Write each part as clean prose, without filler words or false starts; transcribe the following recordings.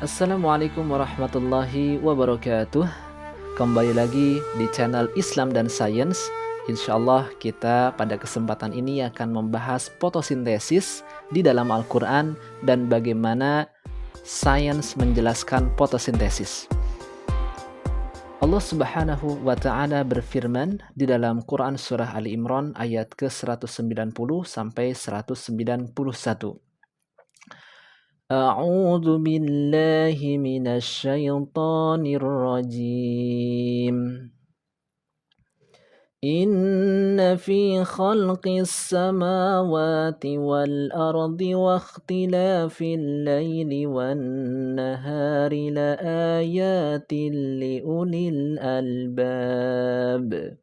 Assalamualaikum warahmatullahi wabarakatuh. Kembali lagi di channel Islam dan Sains. Insyaallah kita pada kesempatan ini akan membahas fotosintesis di dalam Al-Quran dan bagaimana sains menjelaskan fotosintesis. Allah Subhanahu wa Ta'ala berfirman di dalam Quran Surah Ali Imran ayat ke-190 sampai 191. A'udzu billahi minasyaitonir rajim. Inna fi khalqis samawati wal ardi wa ikhtilafil laili wan nahari la ayatin li ulil albab.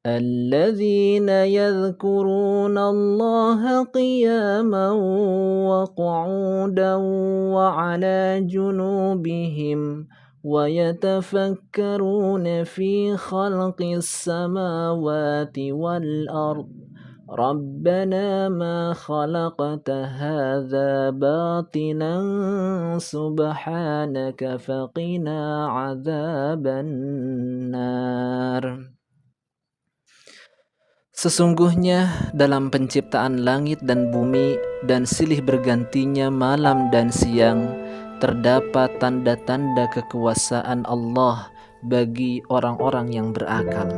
الذين يذكرون الله قياما وقعودا وعلى جنوبهم ويتفكرون في خلق السماوات والأرض ربنا ما خلقت هذا باطلا سبحانك فقنا عذاب النار. Sesungguhnya dalam penciptaan langit dan bumi dan silih bergantinya malam dan siang terdapat tanda-tanda kekuasaan Allah bagi orang-orang yang berakal,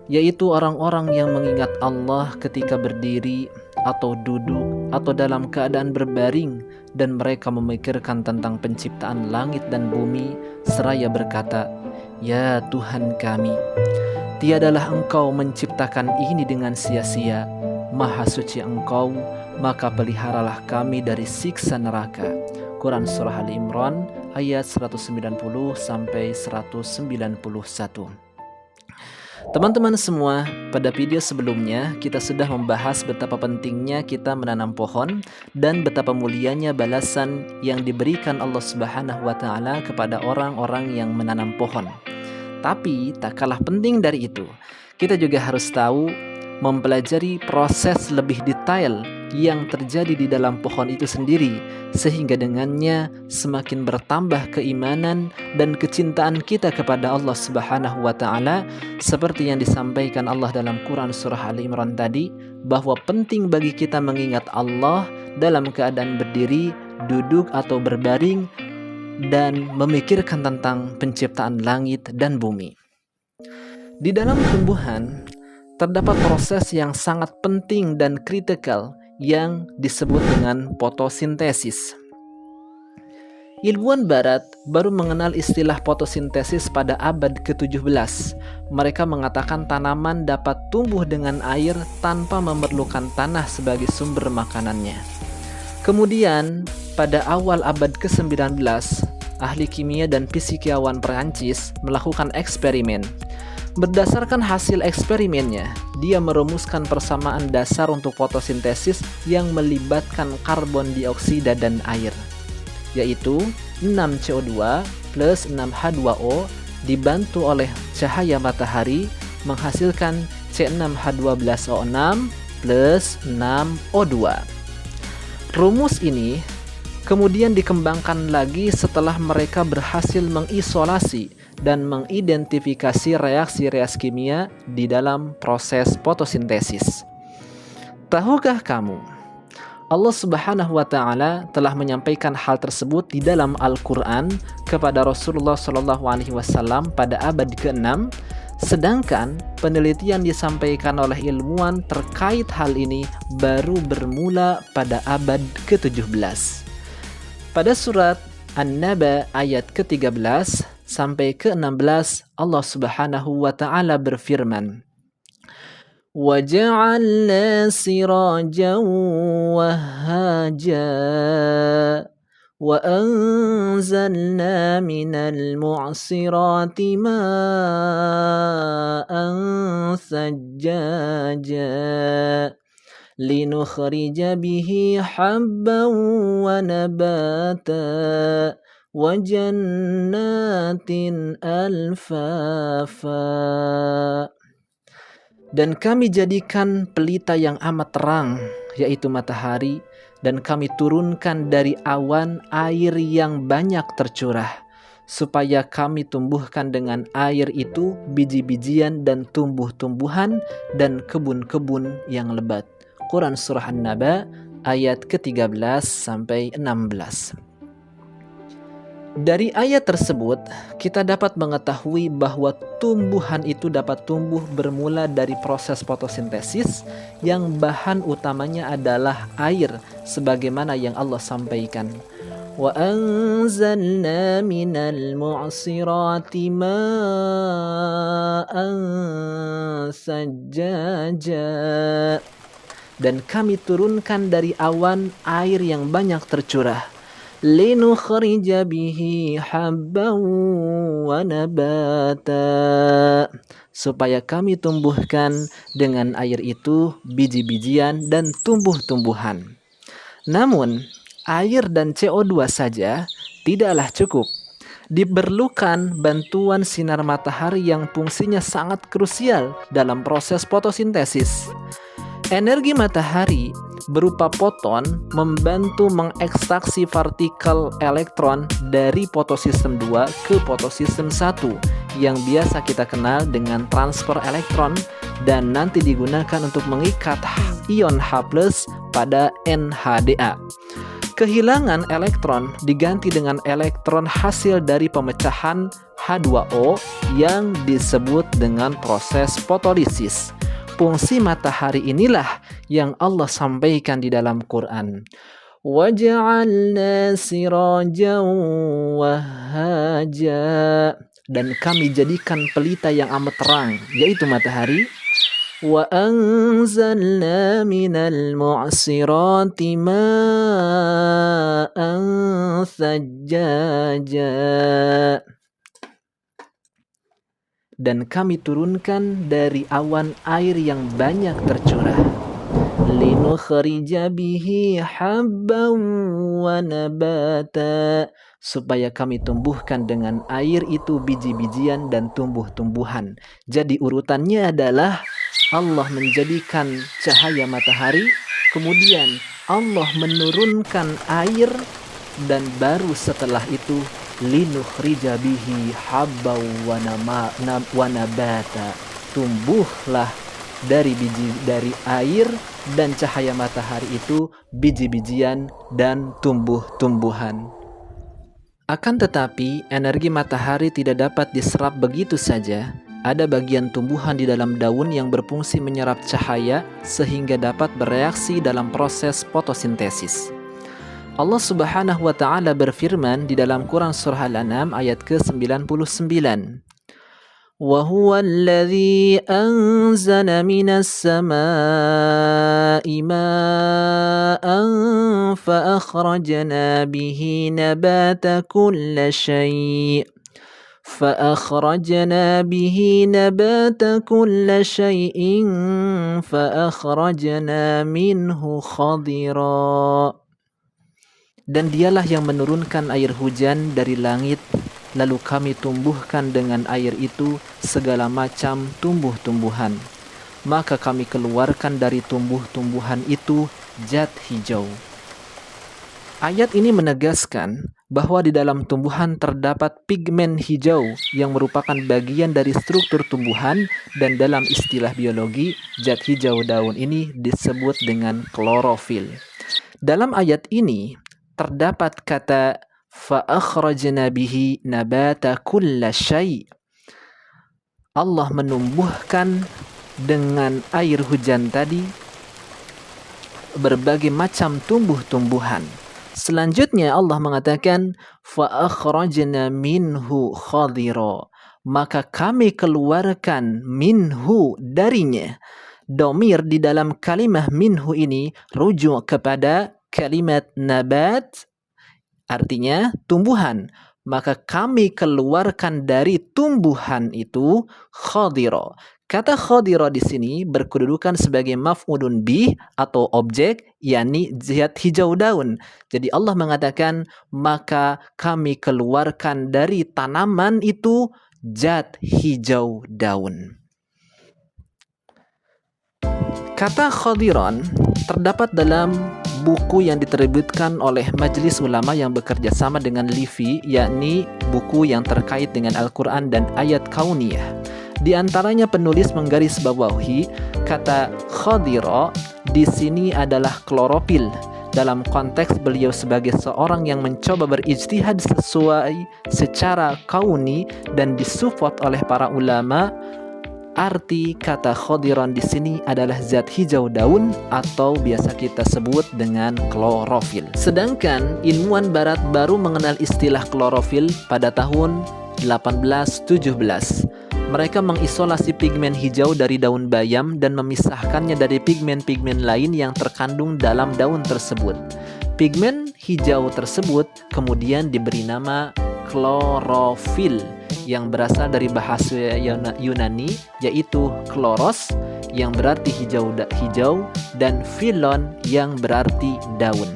yaitu orang-orang yang mengingat Allah ketika berdiri atau duduk atau dalam keadaan berbaring, dan mereka memikirkan tentang penciptaan langit dan bumi seraya berkata, "Ya Tuhan kami, tiadalah Engkau menciptakan ini dengan sia-sia. Maha suci Engkau, maka peliharalah kami dari siksa neraka." Quran Surah Ali Imran ayat 190 sampai 191. Teman-teman semua, pada video sebelumnya kita sudah membahas betapa pentingnya kita menanam pohon dan betapa mulianya balasan yang diberikan Allah Subhanahu wa Ta'ala kepada orang-orang yang menanam pohon. Tapi tak kalah penting dari itu, kita juga harus tahu mempelajari proses lebih detail yang terjadi di dalam pohon itu sendiri, sehingga dengannya semakin bertambah keimanan dan kecintaan kita kepada Allah Subhanahu wa Ta'ala, seperti yang disampaikan Allah dalam Quran Surah Ali Imran tadi, bahwa penting bagi kita mengingat Allah dalam keadaan berdiri, duduk atau berbaring, dan memikirkan tentang penciptaan langit dan bumi. Di dalam tumbuhan terdapat proses yang sangat penting dan kritikal yang disebut dengan fotosintesis. Ilmuwan barat baru mengenal istilah fotosintesis pada abad ke-17. Mereka mengatakan tanaman dapat tumbuh dengan air tanpa memerlukan tanah sebagai sumber makanannya. Kemudian pada awal abad ke-19, ahli kimia dan fisikawan Perancis melakukan eksperimen. Berdasarkan hasil eksperimennya, dia merumuskan persamaan dasar untuk fotosintesis yang melibatkan karbon dioksida dan air, yaitu 6CO2 plus 6H2O dibantu oleh cahaya matahari menghasilkan C6H12O6 plus 6O2. Rumus ini kemudian dikembangkan lagi setelah mereka berhasil mengisolasi dan mengidentifikasi reaksi-reaksi kimia di dalam proses fotosintesis. Tahukah kamu, Allah Subhanahu wa Ta'ala telah menyampaikan hal tersebut di dalam Al-Quran kepada Rasulullah SAW pada abad ke-6, sedangkan penelitian disampaikan oleh ilmuwan terkait hal ini baru bermula pada abad ke-17. Pada surat An-Naba ayat ke-13 sampai ke-16, Allah Subhanahu wa Ta'ala berfirman, وَجَعَلْنَا سِرَاجًا وَهَّاجًا وَأَنزَلْنَا مِنَ الْمُعْصِرَاتِ مَاءً ثَجَّاجًا لِنُخْرِجَ بِهِ حَبًّا وَنَبَاتًا وَجَنَّاتٍ أَلْفَافًا. Dan kami jadikan pelita yang amat terang, yaitu matahari, Dan kami turunkan dari awan air yang banyak tercurah, supaya kami tumbuhkan dengan air itu biji-bijian dan tumbuh-tumbuhan dan kebun-kebun yang lebat. Quran Surah An-Naba ayat ke-13 sampai 16. Dari ayat tersebut, kita dapat mengetahui bahwa tumbuhan itu dapat tumbuh bermula dari proses fotosintesis yang bahan utamanya adalah air, sebagaimana yang Allah sampaikan. Wa anzalna minal mu'sirati ma'an sajjaja. Dan kami turunkan dari awan air yang banyak tercurah. Linukhrija bihi habban wa nabata, supaya kami tumbuhkan dengan air itu biji-bijian dan tumbuh-tumbuhan. Namun, air dan CO2 saja tidaklah cukup. Diperlukan bantuan sinar matahari yang fungsinya sangat krusial dalam proses fotosintesis. Energi matahari berupa foton membantu mengekstraksi partikel elektron dari fotosistem 2 ke fotosistem 1 yang biasa kita kenal dengan transfer elektron dan nanti digunakan untuk mengikat ion H+ pada NHDA. Kehilangan elektron diganti dengan elektron hasil dari pemecahan H2O yang disebut dengan proses fotolisis. Fungsi matahari inilah yang Allah sampaikan di dalam Quran. وَجَعَلْنَا سِرَاجًا وَهَّاجًا, dan kami jadikan pelita yang amat terang, yaitu matahari. وَأَنزَلْنَا مِنَ الْمُعْصِرَاتِ مَاءً ثَجَّاجًا, dan kami turunkan dari awan air yang banyak tercurah. Linukhrija bihi habban wa nabata, supaya kami tumbuhkan dengan air itu biji-bijian dan tumbuh-tumbuhan. Jadi urutannya adalah Allah menjadikan cahaya matahari, kemudian Allah menurunkan air, dan baru setelah itu linukhrija bihi habba wa nabata, tumbuhlah dari air dan cahaya matahari itu biji-bijian dan tumbuh-tumbuhan. Akan tetapi energi matahari tidak dapat diserap begitu saja. Ada bagian tumbuhan di dalam daun yang berfungsi menyerap cahaya sehingga dapat bereaksi dalam proses fotosintesis. Allah Subhanahu wa taala berfirman di dalam Quran surah Al-An'am ayat ke-99. Wa huwa alladhi anzala minas samaa'i ma'an fa akhrajna bihi nabata kulli syai' فأخرجنا به نبات كل شيء فأخرجنا منه خضرا. Dan dialah yang menurunkan air hujan dari langit, lalu kami tumbuhkan dengan air itu segala macam tumbuh-tumbuhan. Maka kami keluarkan dari tumbuh-tumbuhan itu zat hijau. Ayat ini menegaskan bahwa di dalam tumbuhan terdapat pigmen hijau yang merupakan bagian dari struktur tumbuhan, dan dalam istilah biologi, zat hijau daun ini disebut dengan klorofil. Dalam ayat ini terdapat kata فَأَخْرَجْنَا بِهِ نَبَاتَ كُلَّ شَيْءٍ. Allah menumbuhkan dengan air hujan tadi berbagai macam tumbuh-tumbuhan. Selanjutnya Allah mengatakan فَأَخْرَجْنَا مِنْهُ خَضِرًا, maka kami keluarkan minhu darinya. Domir di dalam kalimah minhu ini rujuk kepada kalimat nabat, artinya tumbuhan. Maka kami keluarkan dari tumbuhan itu khadira. Kata khadira di sini berkedudukan sebagai maf'ulun bih atau objek, yakni zat hijau daun. Jadi Allah mengatakan maka kami keluarkan dari tanaman itu zat hijau daun. Kata khadiran terdapat dalam buku yang diterbitkan oleh Majelis Ulama yang bekerja sama dengan LIFI, yakni buku yang terkait dengan Al-Quran dan ayat kauniyah. Di antaranya penulis menggarisbawahi kata khadira di sini adalah klorofil dalam konteks beliau sebagai seorang yang mencoba berijtihad sesuai secara kauni dan disupport oleh para ulama. Arti kata khadiran di sini adalah zat hijau daun atau biasa kita sebut dengan klorofil. Sedangkan ilmuwan barat baru mengenal istilah klorofil pada tahun 1817. Mereka mengisolasi pigmen hijau dari daun bayam dan memisahkannya dari pigmen-pigmen lain yang terkandung dalam daun tersebut. Pigmen hijau tersebut kemudian diberi nama klorofil yang berasal dari bahasa Yunani, yaitu kloros yang berarti hijau dan filon yang berarti daun.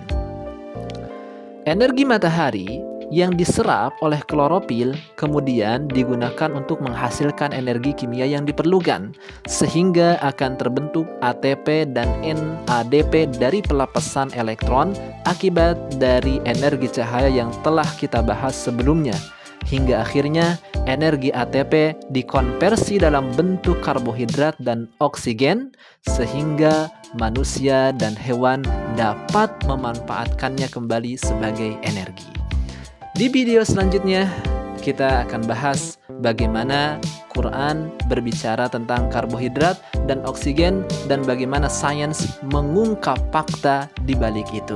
Energi matahari yang diserap oleh klorofil kemudian digunakan untuk menghasilkan energi kimia yang diperlukan, sehingga akan terbentuk ATP dan NADP dari pelepasan elektron akibat dari energi cahaya yang telah kita bahas sebelumnya. Hingga akhirnya energi ATP dikonversi dalam bentuk karbohidrat dan oksigen sehingga manusia dan hewan dapat memanfaatkannya kembali sebagai energi. Di video selanjutnya kita akan bahas bagaimana Quran berbicara tentang karbohidrat dan oksigen dan bagaimana sains mengungkap fakta di balik itu.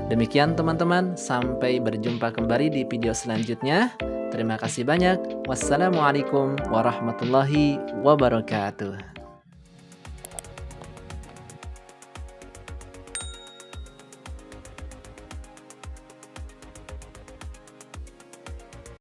Demikian teman-teman, sampai berjumpa kembali di video selanjutnya. Terima kasih banyak. Wassalamualaikum warahmatullahi wabarakatuh.